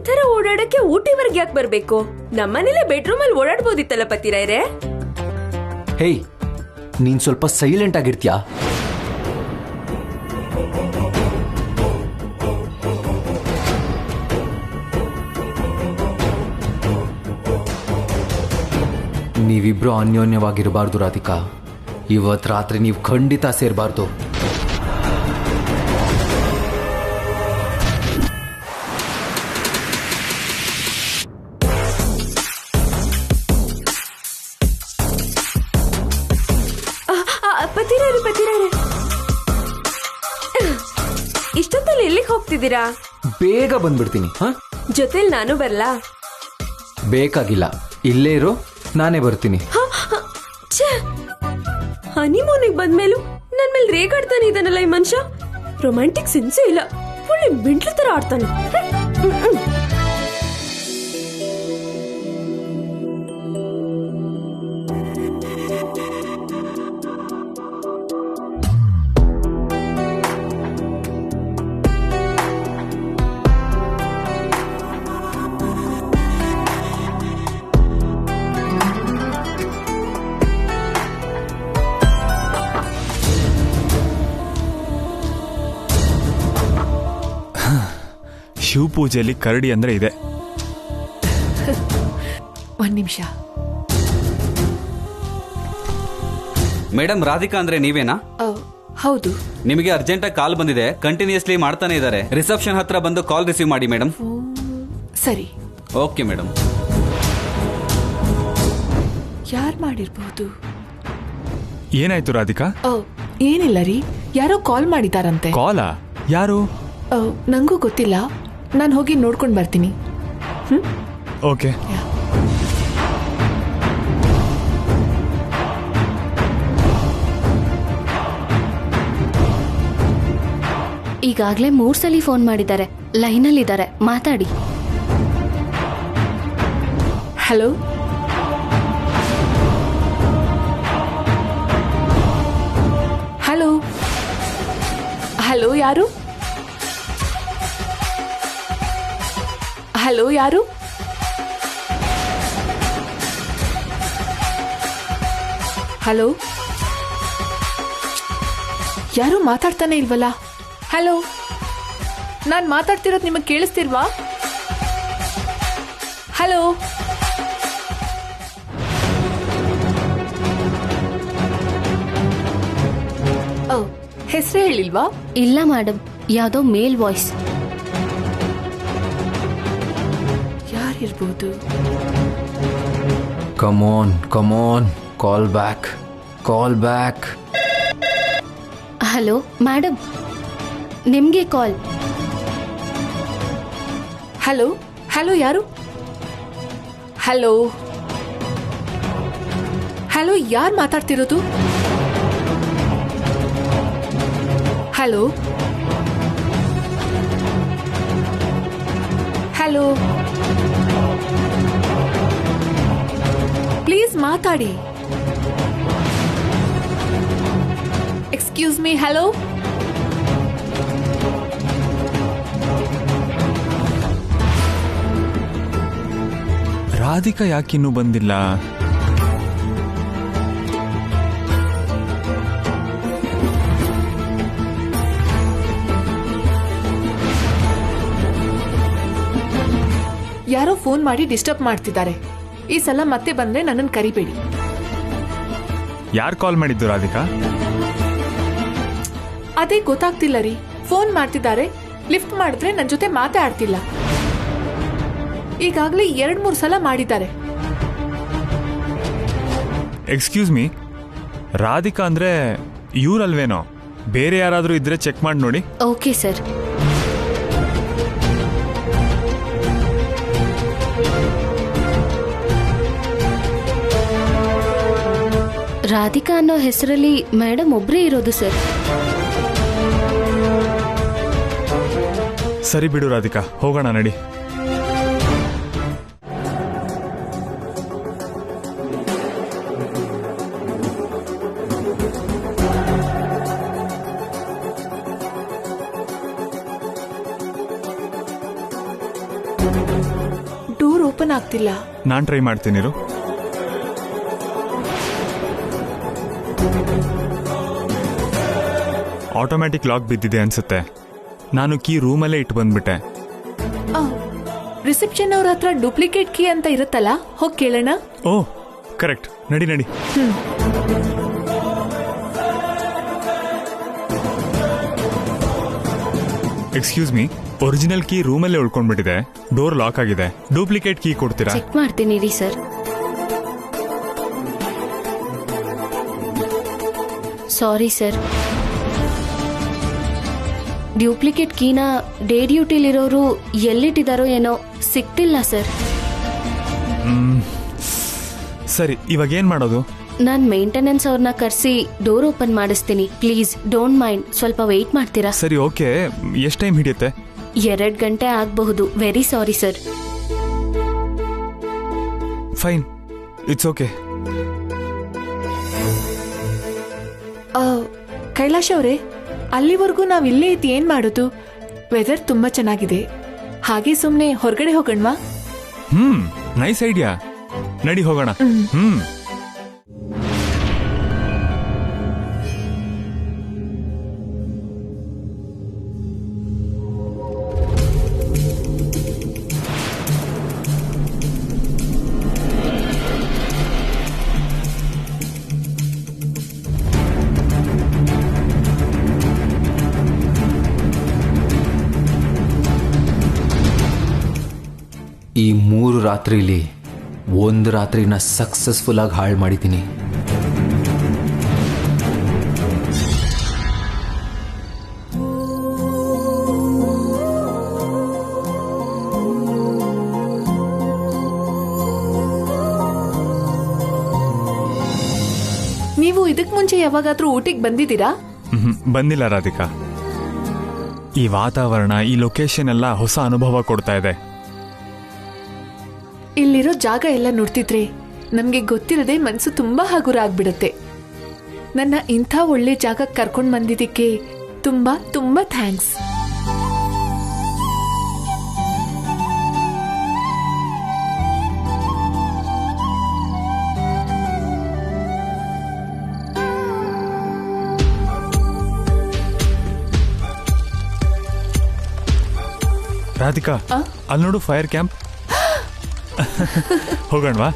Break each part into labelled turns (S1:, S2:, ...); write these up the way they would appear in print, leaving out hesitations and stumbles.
S1: ತರ ಓಡಾಡಕ್ಕೆ ಊಟಿವರೆಗೆ ಯಾಕೆ ಬರ್ಬೇಕು? ನಮ್ಮನೇಲೆ ಬೆಡ್ರೂಮ್ ಅಲ್ಲಿ ಓಡಾಡ್ಬೋದಿತ್ತಲ್ಲ ಪತಿರಾಯ್ರೆ.
S2: ಹೇಯ್, ನೀನ್ ಸ್ವಲ್ಪ ಸೈಲೆಂಟ್ ಆಗಿರ್ತೀಯಾ? ನೀವಿಬ್ರು ಅನ್ಯೋನ್ಯವಾಗಿರಬಾರ್ದು ರಾಧಿಕಾ. ಇವತ್ತು ರಾತ್ರಿ ನೀವು ಖಂಡಿತ ಸೇರಬಾರ್ದು.
S1: ಪತಿರಾಯ್ರೆ, ಇಷ್ಟೊತ್ತಲ್ಲಿ ಎಲ್ಲಿಗೆ ಹೋಗ್ತಿದ್ದೀರಾ?
S2: ಬೇಗ ಬಂದ್ಬಿಡ್ತೀನಿ.
S1: ಜೊತೆಲಿ ನಾನು ಬರ್ಲಾ?
S2: ಬೇಕಾಗಿಲ್ಲ, ಇಲ್ಲೇ ಇರೋ, ನಾನೇ ಬರ್ತೀನಿ.
S1: ಹನಿಮೂನಿಗೆ ಬಂದ್ಮೇಲೂ ನನ್ ಮೇಲೆ ರೇಗಾಡ್ತಾನೆ ಇದ್ದಾನಲ್ಲ ಈ ಮನುಷ್ಯ. ರೊಮ್ಯಾಂಟಿಕ್ ಸೆನ್ಸೇ ಇಲ್ಲ, ಒಳ್ಳೆ ಮೆಂಟ್ಲು ತರ ಆಡ್ತಾನೆ.
S3: ಶಿವ ಪೂಜೆಯಲ್ಲಿ ಕರಡಿ ಅಂದ್ರೆ ಇದೆ.
S4: ಒಂದ್ ನಿಮಿಷ.
S5: ಮೇಡಮ್, ರಾಧಿಕಾ ಅಂದ್ರೆ ನೀವೇನಾ?
S4: ಹೌದು.
S5: ನಿಮಗೆ ಅರ್ಜೆಂಟಾಗಿ ಕಾಲ್ ಬಂದಿದೆ, ಕಂಟಿನ್ಯೂಸ್ಲಿ ಮಾಡ್ತಾನೆ ಇದ್ದಾರೆ. ರಿಸೆಪ್ಷನ್ ಹತ್ರ ಬಂದು ಕಾಲ್ ರಿಸೀವ್ ಮಾಡಿ ಮೇಡಮ್.
S4: ಸರಿ.
S5: Okay madam.
S4: ಯಾರು ಮಾಡಿರ್ಬಹುದು?
S3: ಏನಾಯ್ತು ರಾಧಿಕಾ?
S4: ಏನಿಲ್ಲ ರೀ, ಯಾರೋ ಕಾಲ್ ಮಾಡಿದಾರಂತೆ.
S3: ಕಾಲಾ? ಯಾರು?
S4: ನಂಗೂ ಗೊತ್ತಿಲ್ಲ, ನಾನು ಹೋಗಿ ನೋಡ್ಕೊಂಡು ಬರ್ತೀನಿ.
S3: ಓಕೆ.
S6: ಈಗಾಗ್ಲೇ 3 ಸಲ ಫೋನ್ ಮಾಡಿದ್ದಾರೆ, ಲೈನಲ್ಲಿದ್ದಾರೆ, ಮಾತಾಡಿ.
S4: ಹಲೋ, ಹಲೋ, ಹಲೋ, ಯಾರು? ಹಲೋ, ಯಾರು? ಹಲೋ, ಯಾರು ಮಾತಾಡ್ತಾನೆ ಇಲ್ವಲ್ಲ? ಹಲೋ, ನಾನು ಮಾತಾಡ್ತಿರೋದು ನಿಮಗೆ ಕೇಳಿಸ್ತಿಲ್ವಾ? ಹಲೋ, ಹೆಸರೇ ಹೇಳಿಲ್ವಾ?
S6: ಇಲ್ಲ ಮೇಡಮ್, ಯಾವುದೋ ಮೇಲ್ ವಾಯ್ಸ್.
S4: ಯಾರಿರ್ಬೋದು?
S2: Come on, call back.
S6: Hello madam, ನಿಮ್ಗೆ ಕಾಲ್.
S4: ಹಲೋ, ಹಲೋ, ಯಾರು? ಹಲೋ, ಹಲೋ, ಯಾರು ಮಾತಾಡ್ತಿರೋದು? ಹಲೋ, ಹಲೋ, ಪ್ಲೀಸ್ ಮಾತಾಡಿ. Excuse me, hello.
S3: ರಾಧಿಕಾ ಯಾಕಿನ್ನೂ ಬಂದಿಲ್ಲ?
S4: ಯಾರೋ ಫೋನ್ ಮಾಡಿ ಡಿಸ್ಟರ್ಬ್ ಮಾಡ್ತಿದ್ದಾರೆ. ಈ ಸಲ ಮತ್ತೆ ಬಂದ್ರೆ ನನ್ನನ್ನು ಕರಿಬೇಡಿ.
S3: ಯಾರು ಕಾಲ್ ಮಾಡಿದ್ದು ರಾಧಿಕಾ?
S4: ಅದೇ ಗೊತ್ತಾಗ್ತಿಲ್ಲ ರೀ. ಫೋನ್ ಮಾಡ್ತಿದ್ದಾರೆ, ಲಿಫ್ಟ್ ಮಾಡಿದ್ರೆ ನನ್ನ ಜೊತೆ ಮಾತಾಡ್ತಿಲ್ಲ. ಈಗಾಗಲೇ 2-3 ಸಲ ಮಾಡಿದ್ದಾರೆ.
S3: ಎಕ್ಸ್ಕ್ಯೂಸ್ ಮೀ, ರಾಧಿಕಾ ಅಂದ್ರೆ ಇವ್ರಲ್ವೇನೋ? ಬೇರೆ ಯಾರಾದ್ರೂ ಇದ್ರೆ ಚೆಕ್ ಮಾಡಿ ನೋಡಿ.
S6: Okay sir. ರಾಧಿಕಾ ಅನ್ನೋ ಹೆಸರಲ್ಲಿ ಮೇಡಮ್ ಒಬ್ರೇ ಇರೋದು ಸರ್.
S3: ಸರಿ ಬಿಡು ರಾಧಿಕಾ, ಹೋಗೋಣ ನಡಿ.
S4: ಡೋರ್ ಓಪನ್ ಆಗ್ತಿಲ್ಲ.
S3: ನಾನು ಟ್ರೈ ಮಾಡ್ತೀನಿರು. ಆಟೋಮ್ಯಾಟಿಕ್ ಲಾಕ್ ಬಿದ್ದಿದೆ ಅನ್ಸುತ್ತೆ. ನಾನು ಕೀ ರೂಮಲ್ಲೇ ಇಟ್ಟು ಬಂದ್ಬಿಟ್ಟೆ.
S4: ರಿಸೆಪ್ಷನ್ ಅವ್ರ ಹತ್ರ ಡೂಪ್ಲಿಕೇಟ್ ಕೀ ಅಂತ ಇರುತ್ತಲ್ಲ, ಹೋಗಿ ಕೇಳೋಣ.
S3: ಓ ಕರೆಕ್ಟ್, ನಡಿ ನಡಿ. ಎಕ್ಸ್ಕ್ಯೂಸ್ ಮೀ, ಒರಿಜಿನಲ್ ಕೀ ರೂಮಲ್ಲೇ ಉಳ್ಕೊಂಡ್ಬಿಟ್ಟಿದೆ. ಡೋರ್ ಲಾಕ್ ಆಗಿದೆ. ಡೂಪ್ಲಿಕೇಟ್ ಕೀ ಕೊಡ್ತೀರಾ?
S6: ಚೆಕ್ ಮಾಡ್ತೀನಿ ರೀ ಸರ್. ಸಾರಿ ಸರ್, ಡ್ಯೂಪ್ಲಿಕೇಟ್ ಕೀನ ಡೇ ಡ್ಯೂಟಿಲಿರೋರು ಎಲ್ಲಿಟ್ಟಿದಾರೋ ಏನೋ ಸಿಕ್ತಿಲ್ಲ ಸರ್.
S3: ಸರಿ, ಇವಾಗ ಏನ್ ಮಾಡೋದು?
S6: ನಾನ್ ಮೇಂಟೆನೆನ್ಸ್ ಅವ್ರನ್ನ ಕರೆಸಿ ಡೋರ್ ಓಪನ್ ಮಾಡಿಸ್ತೀನಿ. ಪ್ಲೀಸ್ ಡೋಂಟ್ ಮೈಂಡ್, ಸ್ವಲ್ಪ ವೆಯ್ಟ್ ಮಾಡ್ತೀರಾ?
S3: ಸರಿ, ಓಕೆ. ಎಷ್ಟು ಟೈಮ್ ಹಿಡಿಯುತ್ತೆ?
S6: 2 ಗಂಟೆ ಆಗಬಹುದು. Very sorry sir.
S3: Fine, it's okay.
S4: Kailash ಅವರೇ, ಅಲ್ಲಿವರೆಗೂ ನಾವ್ ಇಲ್ಲೇ ಇದ್ದು ಏನ್ ಮಾಡೋದು? ವೆದರ್ ತುಂಬಾ ಚೆನ್ನಾಗಿದೆ. ಹಾಗೆ ಸುಮ್ನೆ ಹೊರಗಡೆ ಹೋಗೋಣವಾ?
S3: Nice idea. ನಡಿ ಹೋಗೋಣ.
S2: ಈ 3 ರಾತ್ರಿಲಿ 1 ರಾತ್ರಿನ ಸಕ್ಸಸ್ಫುಲ್ ಆಗಿ ಹಾಳು ಮಾಡಿದ್ದೀನಿ.
S4: ನೀವು ಇದಕ್ ಮುಂಚೆ ಯಾವಾಗಾದ್ರೂ ಊಟಿಗೆ ಬಂದಿದ್ದೀರಾ?
S3: ಬಂದಿಲ್ಲ ರಾಧಿಕಾ. ಈ ವಾತಾವರಣ, ಈ ಲೊಕೇಶನ್ ಎಲ್ಲ ಹೊಸ ಅನುಭವ ಕೊಡ್ತಾ ಇದೆ.
S4: ಇಲ್ಲಿರೋ ಜಾಗ ಎಲ್ಲ ನೋಡ್ತಿದ್ರೆ ನಮ್ಗೆ ಗೊತ್ತಿರದೆ ಮನ್ಸು ತುಂಬಾ ಹಗುರ ಆಗ್ಬಿಡುತ್ತೆ. ನನ್ನ ಇಂಥ ಒಳ್ಳೆ ಜಾಗಕ್ಕೆ ಕರ್ಕೊಂಡ್ ಬಂದಿದ್ದಕ್ಕೆ ತುಂಬಾ ತುಂಬಾ ಥ್ಯಾಂಕ್ಸ್.
S3: ರಾಧಿಕಾ, ಅಲ್ಲಿ ನೋಡು ಫೈರ್ ಕ್ಯಾಂಪ್. ಹೋಗೋಣವಾ?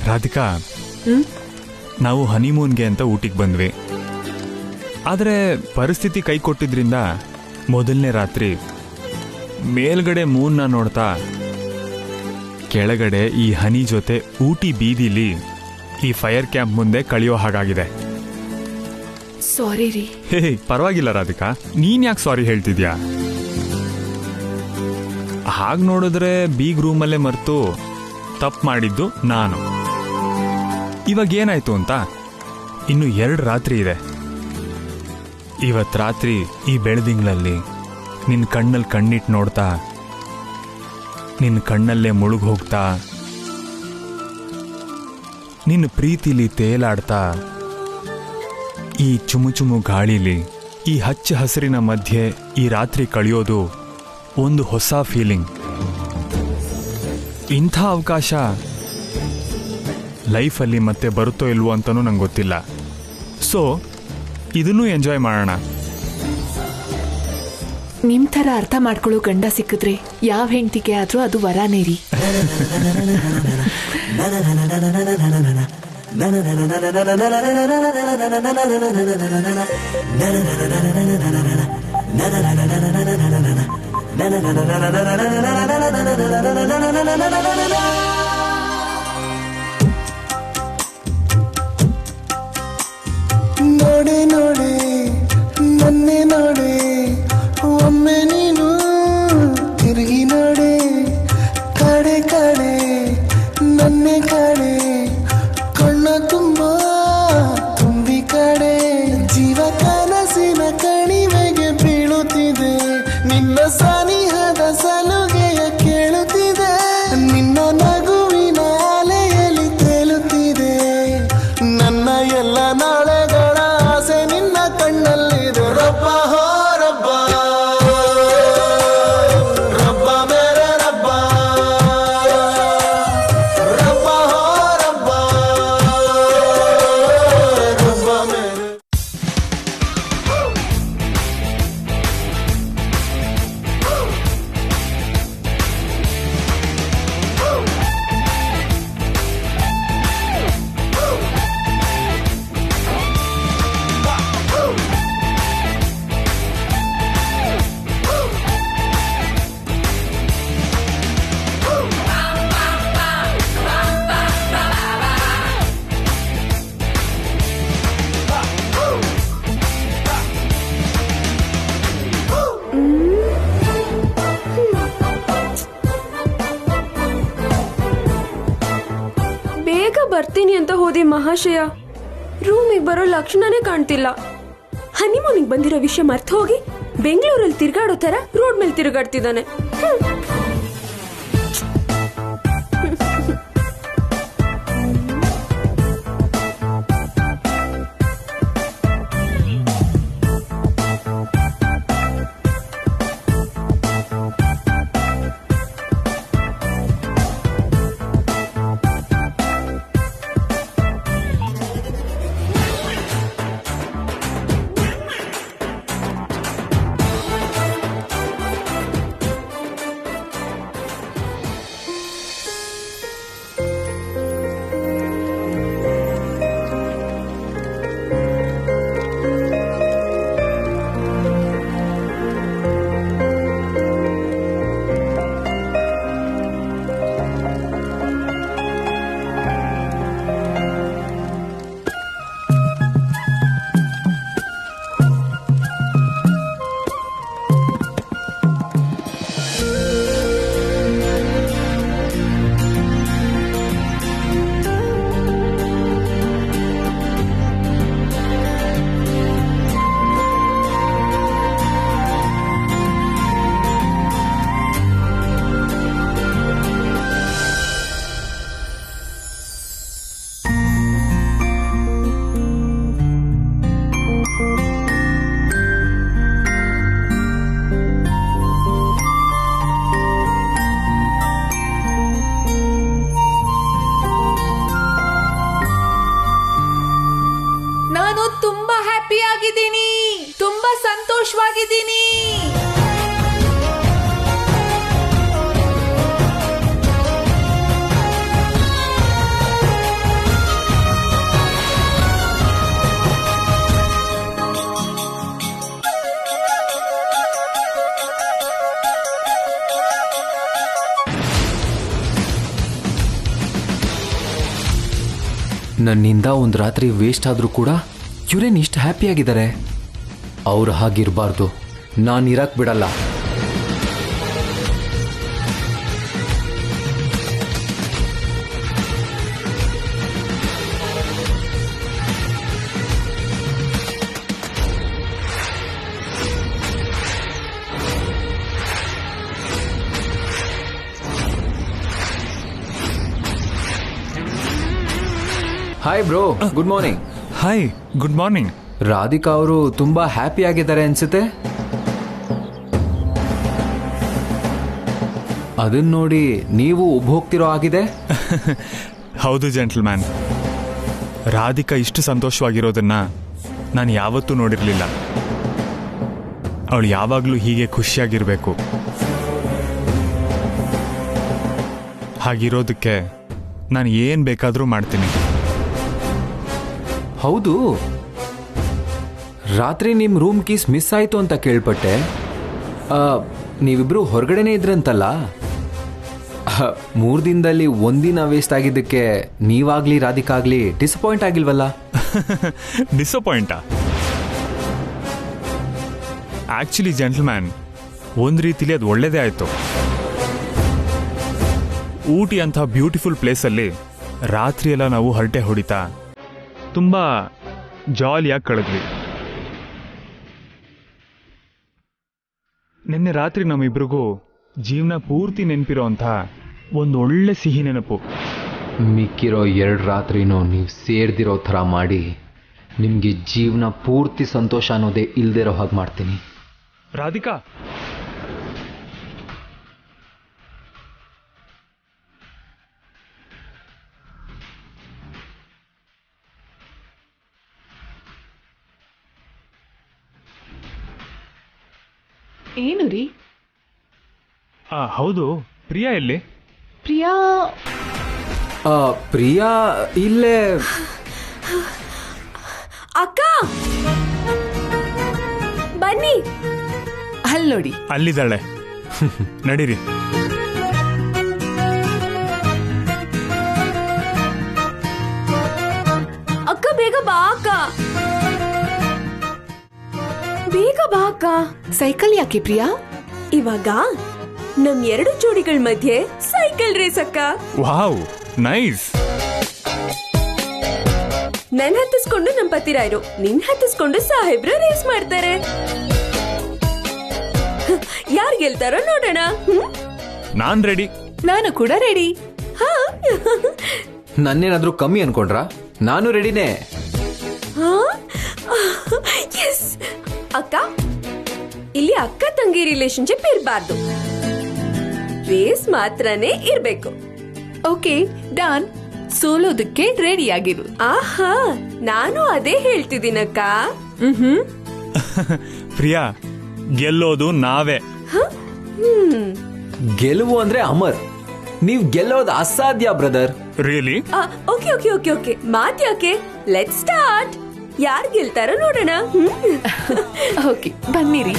S3: ರಾಧಿಕಾ, ನಾವು ಹನಿಮೂನ್ಗೆ ಅಂತ ಊಟಿಗೆ ಬಂದ್ವಿ. ಆದರೆ ಪರಿಸ್ಥಿತಿ ಕೈ ಕೊಟ್ಟಿದ್ರಿಂದ ಮೊದಲನೇ ರಾತ್ರಿ ಮೇಲ್ಗಡೆ ಮೂನ್ನ ನೋಡ್ತಾ ಕೆಳಗಡೆ ಈ ಹನಿ ಜೊತೆ ಊಟಿ ಬೀದಿಲಿ ಈ ಫೈರ್ ಕ್ಯಾಂಪ್ ಮುಂದೆ ಕಳೆಯೋ ಹಾಗಾಗಿದೆ.
S4: ಸಾರಿ ರೀ.
S3: ಹೇ, ಪರವಾಗಿಲ್ಲ ರಾಧಿಕಾ, ನೀನ್ ಯಾಕೆ ಸಾರಿ ಹೇಳ್ತಿದ್ಯಾ? ಹಾಗೆ ನೋಡಿದ್ರೆ ಬೀಗ್ ರೂಮಲ್ಲೇ ಮರೆತು ತಪ್ಪು ಮಾಡಿದ್ದು ನಾನು. ಇವಾಗ ಏನಾಯ್ತು ಅಂತ ಇನ್ನು 2 ರಾತ್ರಿ ಇದೆ. ಇವತ್ತು ರಾತ್ರಿ ಈ ಬೆಳದಿಂಗಳಲ್ಲಿ ನಿನ್ನ ಕಣ್ಣಲ್ಲಿ ಕಣ್ಣಿಟ್ಟು ನೋಡ್ತಾ, ನಿನ್ನ ಕಣ್ಣಲ್ಲೇ ಮುಳುಗ್ ಹೋಗ್ತಾ, ನಿನ್ನ ಪ್ರೀತಿಲಿ ತೇಲಾಡ್ತಾ, ಈ ಚುಮು ಗಾಳಿಲಿ, ಈ ಹಚ್ಚ ಹಸಿರಿನ ಮಧ್ಯೆ ಈ ರಾತ್ರಿ ಕಳೆಯೋದು ಒಂದು ಹೊಸ ಫೀಲಿಂಗ್. ಇಂಥ ಅವಕಾಶ ಲೈಫಲ್ಲಿ ಮತ್ತೆ ಬರುತ್ತೋ ಇಲ್ವೋ ಅಂತನೂ ನಂಗೆ ಗೊತ್ತಿಲ್ಲ. ಸೊ ಇದನ್ನೂ ಎಂಜಾಯ್ ಮಾಡೋಣ.
S4: ನಿಮ್ ಥರ ಅರ್ಥ ಮಾಡ್ಕೊಳ್ಳೋ ಗಂಡ ಸಿಕ್ಕಿದ್ರೆ ಯಾವ ಹೆಂಡತಿಗೆ ಆದ್ರೂ ಅದು ವರಾನೇ ರೀ.
S7: ನೋಡೆ ನೋಡೆ ನನ್ನೆ ನೋಡೆ ಒಮ್ಮೆ ನೀನು ತಿರುಗಿ
S1: ಬೇಗ ಬರ್ತೀನಿ ಅಂತ ಹೋದೆ ಮಹಾಶಯ, ರೂಮಿಗೆ ಬರೋ ಲಕ್ಷಣನೇ ಕಾಣ್ತಿಲ್ಲ. ಹನಿಮೂನಿಗೆ ಬಂದಿರೋ ವಿಷಯ ಮರ್ತು ಹೋಗಿ ಬೆಂಗಳೂರಲ್ಲಿ ತಿರ್ಗಾಡೋ ತರ ರೋಡ್ ಮೇಲೆ ತಿರುಗಾಡ್ತಿದ್ದಾನೆ.
S4: ನಾನು ತುಂಬಾ ಹ್ಯಾಪಿ ಆಗಿದ್ದೀನಿ, ತುಂಬಾ ಸಂತೋಷವಾಗಿದ್ದೀನಿ.
S2: ನನ್ನಿಂದ ಒಂದು ರಾತ್ರಿ ವೇಸ್ಟ್ ಆದರೂ ಕೂಡ ಇವರೇನು ಇಷ್ಟು ಹ್ಯಾಪಿಯಾಗಿದ್ದಾರೆ. ಅವ್ರು ಹಾಗಿರಬಾರ್ದು, ನಾನು ಇರಕ್ಕೆ ಬಿಡಲ್ಲ. Hi bro, good morning.
S3: Hi, good morning.
S2: Radhika ಅವರು ತುಂಬಾ ಹ್ಯಾಪಿ ಆಗಿದ್ದಾರೆ ಅನ್ಸುತ್ತೆ. ಅದನ್ನ ನೋಡಿ ನೀವು ಉಬ್ಬ ಹೋಗ್ತಿರೋ ಆಗಿದೆ.
S3: ಹೌದು ಜೆಂಟಲ್ಮ್ಯಾನ್, ರಾಧಿಕಾ ಇಷ್ಟು ಸಂತೋಷವಾಗಿರೋದನ್ನ ನಾನು ಯಾವತ್ತೂ ನೋಡಿರಲಿಲ್ಲ. ಅವಳು ಯಾವಾಗಲೂ ಹೀಗೆ ಖುಷಿಯಾಗಿರಬೇಕು. ಹಾಗಿರೋದಕ್ಕೆ ನಾನು ಏನು ಬೇಕಾದರೂ ಮಾಡ್ತೀನಿ.
S2: ಹೌದು, ರಾತ್ರಿ ನಿಮ್ಮ ರೂಮ್ ಕೀಸ್ ಮಿಸ್ ಆಯಿತು ಅಂತ ಕೇಳ್ಪಟ್ಟೆ. ನೀವಿಬ್ರು ಹೊರಗಡೆನೇ ಇದ್ರಂತಲ್ಲ. 3 ದಿನದಲ್ಲಿ ಒಂದಿನ ವೇಸ್ಟ್ ಆಗಿದ್ದಕ್ಕೆ ನೀವಾಗ್ಲಿ ರಾಧಿಕಾ ಆಗ್ಲಿ ಡಿಸಪಾಯಿಂಟ್ ಆಗಿಲ್ವಲ್ಲ?
S3: ಡಿಸಪಾಯಿಂಟಾ? ಆಕ್ಚುಲಿ ಜೆಂಟಲ್ಮ್ಯಾನ್, ಒಂದು ರೀತಿಲಿ ಅದು ಒಳ್ಳೇದೇ ಆಯಿತು. ಊಟಿ ಅಂಥ ಬ್ಯೂಟಿಫುಲ್ ಪ್ಲೇಸಲ್ಲಿ ರಾತ್ರಿ ಎಲ್ಲ ನಾವು ಹರಟೆ ಹೊಡಿತಾ ತುಂಬ ಜಾಲಿಯಾಗಿ ಕಳೆದ್ವಿ. ನಿನ್ನೆ ರಾತ್ರಿ ನಮ್ಮಿಬ್ರಿಗೂ ಜೀವನ ಪೂರ್ತಿ ನೆನಪಿರೋ ಅಂಥ ಒಂದು ಒಳ್ಳೆ ಸಿಹಿ ನೆನಪು.
S2: ಮಿಕ್ಕಿರೋ 2 ರಾತ್ರಿನೂ ನೀವು ಸೇರ್ದಿರೋ ಥರ ಮಾಡಿ ನಿಮಗೆ ಜೀವನ ಪೂರ್ತಿ ಸಂತೋಷ ಅನ್ನೋದೇ ಇಲ್ದೇ ಇರೋ ಹಾಗೆ ಮಾಡ್ತೀನಿ.
S3: ರಾಧಿಕಾ,
S4: ಏನು ರೀ?
S3: ಹೌದು, ಪ್ರಿಯಾ ಎಲ್ಲಿ?
S4: ಪ್ರಿಯಾ
S2: ಪ್ರಿಯಾ ಇಲ್ಲೇ.
S1: ಅಕ್ಕ ಬನ್ನಿ.
S4: ಅಲ್ಲಿ ನೋಡಿ.
S3: ಅಲ್ಲಿದ್ದಾಳೆ. ನಡೀರಿ.
S1: ಅಕ್ಕ ಬೇಗ ಬಾ ಅಕ್ಕ, ಬೇಗ ಬಾ ಅಕ್ಕ.
S4: ಸೈಕಲ್ ಯಾಕೆ ಪ್ರಿಯಾ?
S1: ಇವಾಗ ನಮ್ 2 ಜೋಡಿಗಳ ಮಧ್ಯೆ ಸೈಕಲ್ ರೇಸ್ ಅಕ್ಕ.
S3: Wow, nice.
S1: ನನ್ ಹತ್ತಿಸ್ಕೊಂಡು ನಮ್ ಪತಿರಾಯರು, ನಿನ್ ಹತ್ತಿಸ್ಕೊಂಡು ಸಾಹೇಬ್ರು ರೇಸ್ ಮಾಡ್ತಾರೆ. ಯಾರ್ ಗೆಲ್ತಾರೋ ನೋಡೋಣ.
S3: ನಾನ್ ರೆಡಿ.
S4: ನಾನು ಕೂಡ ರೆಡಿ.
S1: ಹಾ
S2: ನನ್ನೇನಾದ್ರೂ ಕಮ್ಮಿ ಅನ್ಕೊಂಡ್ರಾ? ನಾನು ರೆಡಿನೇ.
S1: ಎಸ್ ಅಕ್ಕ, ಇಲ್ಲಿ ಅಕ್ಕ ತಂಗಿ ರಿಲೇಶನ್ಶಿಪ್ ಇರಬಾರ್ದು, ರೇಸ್ ಮಾತ್ರನೇ ಇರ್ಬೇಕು.
S4: Okay done. ಸೋಲೋದಕ್ಕೆ ರೆಡಿ ಆಗಿರು.
S1: ಆಹಾ, ನಾನು ಅದೇ ಹೇಳ್ತಿದ್ದೀನಕ್ಕ.
S3: ಪ್ರಿಯಾ, ಗೆಲ್ಲೋದು ನಾವೇ.
S2: ಗೆಲುವು ಅಂದ್ರೆ ಅಮರ್, ನೀವ್ ಗೆಲ್ಲೋದು ಅಸಾಧ್ಯ brother.
S3: Really?
S1: Okay okay okay okay, ಮಾತ್ಯಾಕೆ, ಲೆಟ್ಸ್ ಸ್ಟಾರ್ಟ್. ಯಾರ್ ಗೆಲ್ತಾರೋ ನೋಡೋಣ.
S4: ಓಕೆ ಬನ್ನಿರಿ.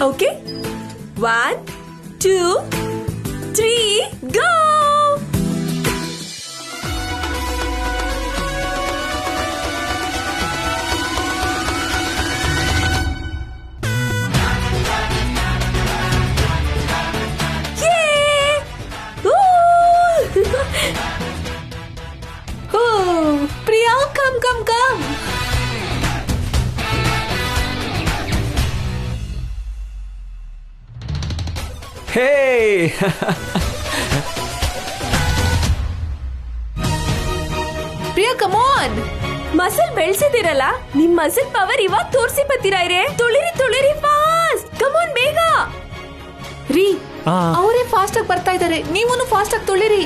S1: Okay, 1 2 3 go.
S4: Priya come come come.
S2: Hey
S4: Priya come on.
S1: Muscle ಬೆಳ್ಸಿದಿರಲ್ಲ, ನಿಮ್ ಮಸಲ್ ಪವರ್ ಇವಾಗ ತೋರ್ಸಿ ಬತ್ತೀರಾ. ತುಳಿರಿ ತುಳಿರಿ ಫಾಸ್ಟ್, ಕಮ್ ಆನ್ ಬೇಗ.
S4: ರೀ,
S3: ಆ.
S4: ಅವರೇ ಫಾಸ್ಟ್ ಆಗಿ ಬರ್ತಾ ಇದಾರೆ, ನೀವೂನು ಫಾಸ್ಟ್ ಆಗಿ ತುಳಿರಿ.